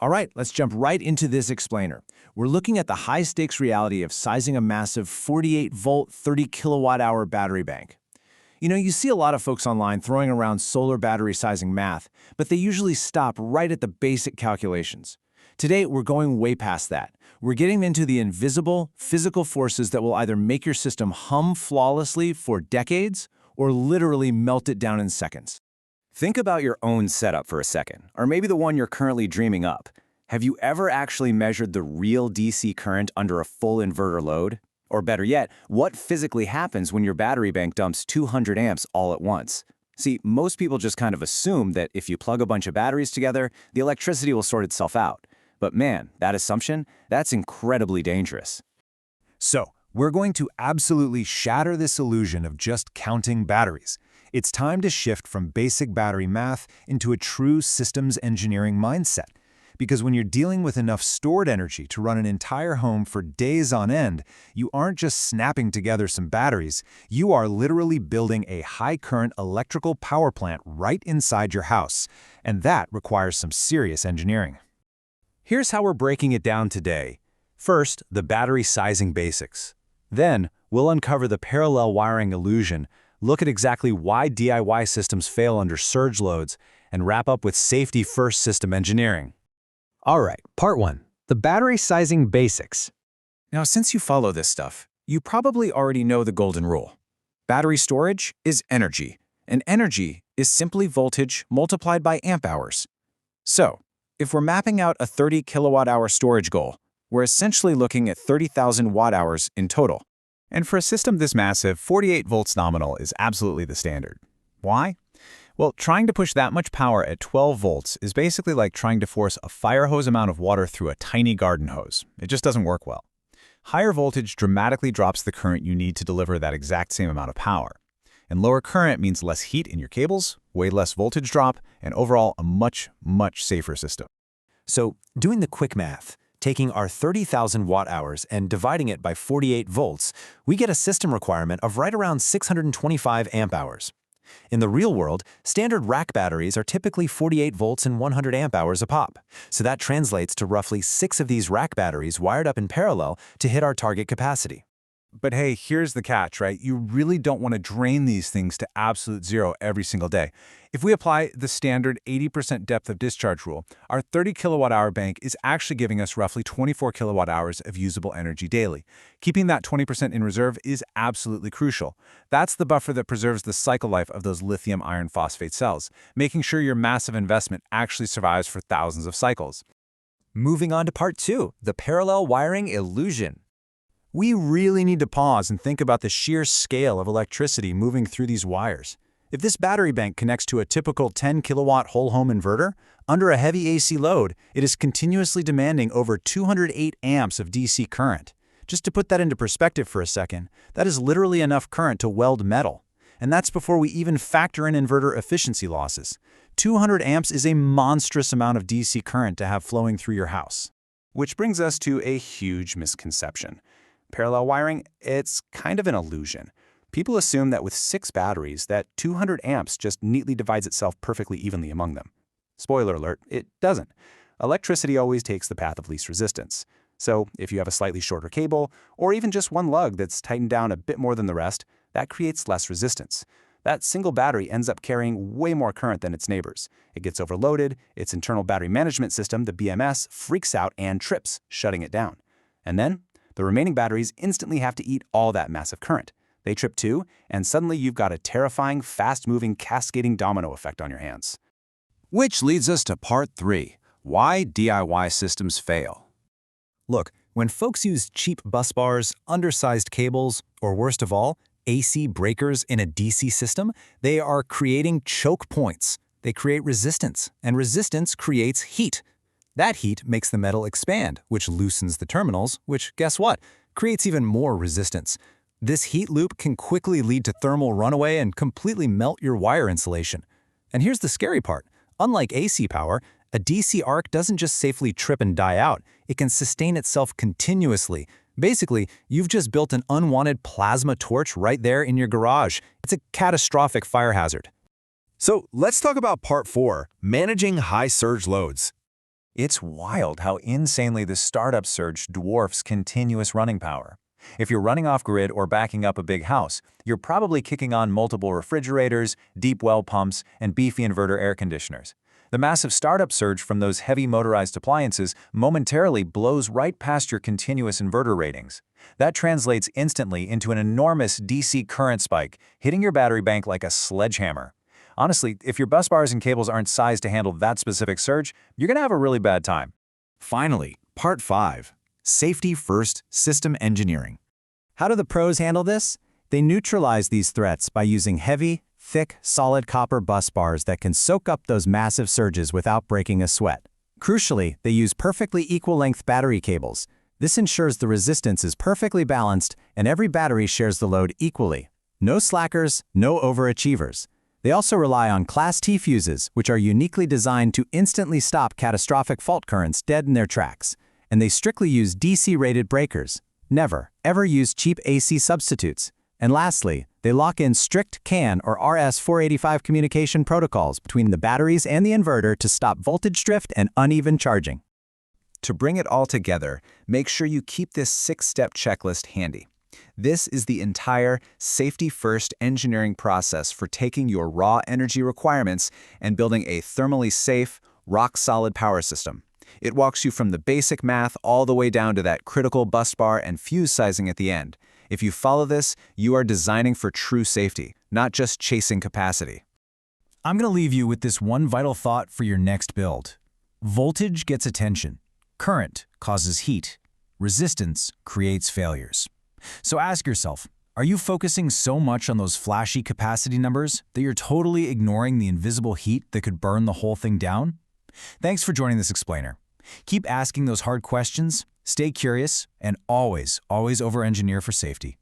All right, let's jump right into this explainer. We're looking at the high-stakes reality of sizing a massive 48-volt, 30 kWh battery bank. You see a lot of folks online throwing around solar battery sizing math, but they usually stop right at the basic calculations. Today, we're going way past that. We're getting into the invisible, physical forces that will either make your system hum flawlessly for decades or literally melt it down in seconds. Think about your own setup for a second, or maybe the one you're currently dreaming up. Have you ever actually measured the real DC current under a full inverter load? Or better yet, what physically happens when your battery bank dumps 200 amps all at once? See, most people just kind of assume that if you plug a bunch of batteries together, the electricity will sort itself out. But man, that assumption, that's incredibly dangerous. So, we're going to absolutely shatter this illusion of just counting batteries. It's time to shift from basic battery math into a true systems engineering mindset. Because when you're dealing with enough stored energy to run an entire home for days on end, you aren't just snapping together some batteries, you are literally building a high-current electrical power plant right inside your house. And that requires some serious engineering. Here's how we're breaking it down today. First, the battery sizing basics. Then, we'll uncover the parallel wiring illusion, look at exactly why DIY systems fail under surge loads, and wrap up with safety-first system engineering. All right, part 1. The battery sizing basics. Now, since you follow this stuff, you probably already know the golden rule. Battery storage is energy, and energy is simply voltage multiplied by amp hours. So, if we're mapping out a 30 kilowatt-hour storage goal, we're essentially looking at 30,000 watt-hours in total. And for a system this massive, 48 volts nominal is absolutely the standard. Why? Well, trying to push that much power at 12 volts is basically like trying to force a fire hose amount of water through a tiny garden hose. It just doesn't work well. Higher voltage dramatically drops the current you need to deliver that exact same amount of power. And lower current means less heat in your cables, way less voltage drop, and overall a much, much safer system. So, doing the quick math, taking our 30,000 watt-hours and dividing it by 48 volts, we get a system requirement of right around 625 amp-hours. In the real world, standard rack batteries are typically 48 volts and 100 amp-hours a pop. So that translates to roughly 6 of these rack batteries wired up in parallel to hit our target capacity. But hey, here's the catch, right? You really don't want to drain these things to absolute zero every single day. If we apply the standard 80% depth of discharge rule, our 30 kilowatt-hour bank is actually giving us roughly 24 kilowatt-hours of usable energy daily. Keeping that 20% in reserve is absolutely crucial. That's the buffer that preserves the cycle life of those lithium iron phosphate cells, making sure your massive investment actually survives for thousands of cycles. Moving on to part 2, the parallel wiring illusion. We really need to pause and think about the sheer scale of electricity moving through these wires. If this battery bank connects to a typical 10 kilowatt whole home inverter, under a heavy AC load, it is continuously demanding over 208 amps of DC current. Just to put that into perspective for a second, that is literally enough current to weld metal. And that's before we even factor in inverter efficiency losses. 200 amps is a monstrous amount of DC current to have flowing through your house. Which brings us to a huge misconception. Parallel wiring, it's kind of an illusion. People assume that with 6 batteries, that 200 amps just neatly divides itself perfectly evenly among them. Spoiler alert, it doesn't. Electricity always takes the path of least resistance. So if you have a slightly shorter cable, or even just one lug that's tightened down a bit more than the rest, that creates less resistance. That single battery ends up carrying way more current than its neighbors. It gets overloaded, its internal battery management system, the BMS, freaks out and trips, shutting it down. And then, the remaining batteries instantly have to eat all that massive current. They trip too, and suddenly you've got a terrifying, fast-moving, cascading domino effect on your hands. Which leads us to part 3, why DIY systems fail. Look, when folks use cheap busbars, undersized cables, or worst of all, AC breakers in a DC system, they are creating choke points. They create resistance, and resistance creates heat. That heat makes the metal expand, which loosens the terminals, which, guess what, creates even more resistance. This heat loop can quickly lead to thermal runaway and completely melt your wire insulation. And here's the scary part. Unlike AC power, a DC arc doesn't just safely trip and die out. It can sustain itself continuously. Basically, you've just built an unwanted plasma torch right there in your garage. It's a catastrophic fire hazard. So let's talk about part 4, managing high surge loads. It's wild how insanely the startup surge dwarfs continuous running power. If you're running off-grid or backing up a big house, you're probably kicking on multiple refrigerators, deep well pumps, and beefy inverter air conditioners. The massive startup surge from those heavy motorized appliances momentarily blows right past your continuous inverter ratings. That translates instantly into an enormous DC current spike, hitting your battery bank like a sledgehammer. Honestly, if your bus bars and cables aren't sized to handle that specific surge, you're going to have a really bad time. Finally, Part 5. Safety First System Engineering. How do the pros handle this? They neutralize these threats by using heavy, thick, solid copper bus bars that can soak up those massive surges without breaking a sweat. Crucially, they use perfectly equal-length battery cables. This ensures the resistance is perfectly balanced and every battery shares the load equally. No slackers, no overachievers. They also rely on Class T fuses, which are uniquely designed to instantly stop catastrophic fault currents dead in their tracks. And they strictly use DC-rated breakers. Never, ever use cheap AC substitutes. And lastly, they lock in strict CAN or RS-485 communication protocols between the batteries and the inverter to stop voltage drift and uneven charging. To bring it all together, make sure you keep this 6-step checklist handy. This is the entire safety-first engineering process for taking your raw energy requirements and building a thermally safe, rock-solid power system. It walks you from the basic math all the way down to that critical bus bar and fuse sizing at the end. If you follow this, you are designing for true safety, not just chasing capacity. I'm going to leave you with this one vital thought for your next build. Voltage gets attention. Current causes heat. Resistance creates failures. So ask yourself, are you focusing so much on those flashy capacity numbers that you're totally ignoring the invisible heat that could burn the whole thing down? Thanks for joining this explainer. Keep asking those hard questions, stay curious, and always over-engineer for safety.